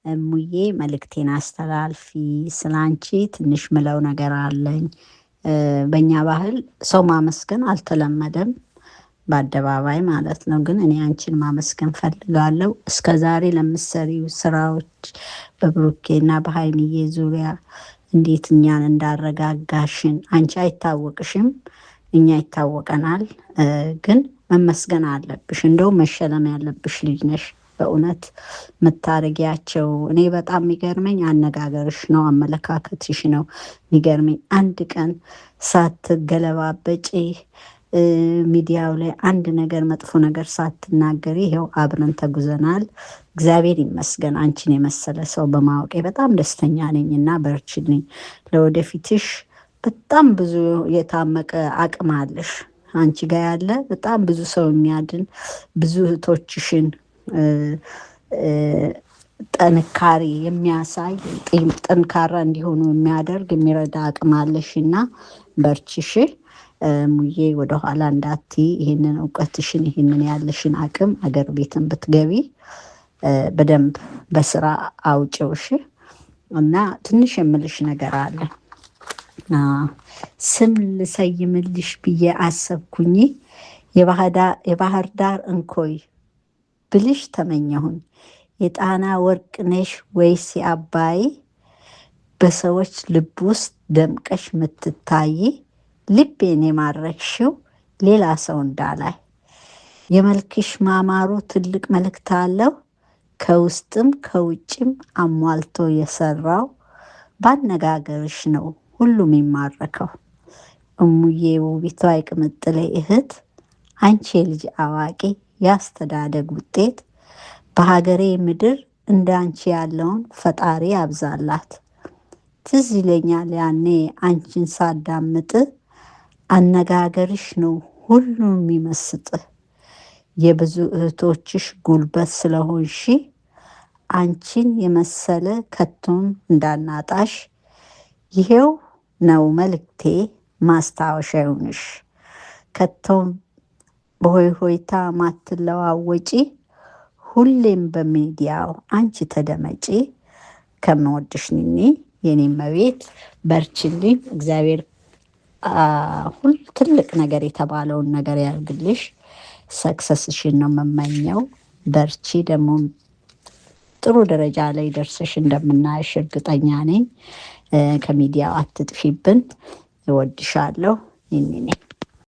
እሙዬ መልእክቴን አስተላልፊ። ስላንቺ ትንሽ ምለው ነገር አለኝ። በእኛ ባህል ሰው ማመስገን አልተለመደም፣ በአደባባይ ማለት ነው። ግን እኔ አንቺን ማመስገን ፈልጋለሁ። እስከ ዛሬ ለምትሰሪው ስራዎች በብሩኬና በሀይሚዬ ዙሪያ እንዴት እኛን እንዳረጋጋሽን። አንቺ አይታወቅሽም፣ እኛ ይታወቀናል። ግን መመስገን አለብሽ። እንደውም መሸለም ያለብሽ ልጅ ነሽ። በእውነት የምታረጊያቸው እኔ በጣም የሚገርመኝ አነጋገርሽ ነው፣ አመለካከትሽ ነው የሚገርመኝ። አንድ ቀን ሳትገለባበጪ ሚዲያው ላይ አንድ ነገር መጥፎ ነገር ሳትናገሪ ይኸው አብረን ተጉዘናል። እግዚአብሔር ይመስገን አንቺን የመሰለ ሰው በማወቄ በጣም ደስተኛ ነኝ እና በርችልኝ። ለወደፊትሽ በጣም ብዙ የታመቀ አቅም አለሽ አንቺ ጋር ያለ በጣም ብዙ ሰው የሚያድን ብዙ እህቶችሽን ጥንካሬ የሚያሳይ ጠንካራ እንዲሆኑ የሚያደርግ የሚረዳ አቅም አለሽ እና በርችሽ ሙዬ። ወደኋላ እንዳትይ። ይህንን እውቀትሽን ይህንን ያለሽን አቅም አገር ቤትን ብትገቢ በደንብ በስራ አውጭውሽ እና ትንሽ የምልሽ ነገር አለ። ስም ልሰይምልሽ ብዬ አሰብኩኝ። የባህር ዳር እንኮይ ብልሽ ተመኘሁኝ። የጣና ወርቅ ነሽ ወይስ የአባይ? በሰዎች ልብ ውስጥ ደምቀሽ ምትታይ፣ ልቤን የማረክሽው ሌላ ሰው እንዳላይ። የመልክሽ ማማሩ ትልቅ መልእክት አለው፣ ከውስጥም ከውጭም አሟልቶ የሰራው። ባነጋገርሽ ነው ሁሉም ይማረከው። እሙዬ ውቢቷ የቅምጥሌ እህት፣ አንቺ የልጅ አዋቂ ያስተዳደግ ውጤት፣ በሀገሬ ምድር እንደ አንቺ ያለውን ፈጣሪ ያብዛላት። ትዝ ይለኛል ያኔ አንቺን ሳዳምጥ፣ አነጋገርሽ ነው ሁሉም የሚመስጥ። የብዙ እህቶችሽ ጉልበት ስለሆንሽ፣ አንቺን የመሰለ ከቶም እንዳናጣሽ። ይሄው ነው መልእክቴ ማስታወሻ ይሁንሽ። ከቶም በሆይ ሆይታ ማትለዋወጪ፣ ሁሌም በሚዲያው አንቺ ተደመጪ። ከምወድሽ ኒኒ የኔ መቤት በርችልኝ። እግዚአብሔር ትልቅ ነገር የተባለውን ነገር ያርግልሽ። ሰክሰስሽን ነው የምመኘው። በርቺ። ደግሞ ጥሩ ደረጃ ላይ ደርሰሽ እንደምናይሽ እርግጠኛ ነኝ። ከሚዲያው አትጥፊብን። እወድሻለሁ ኒኒ ነኝ።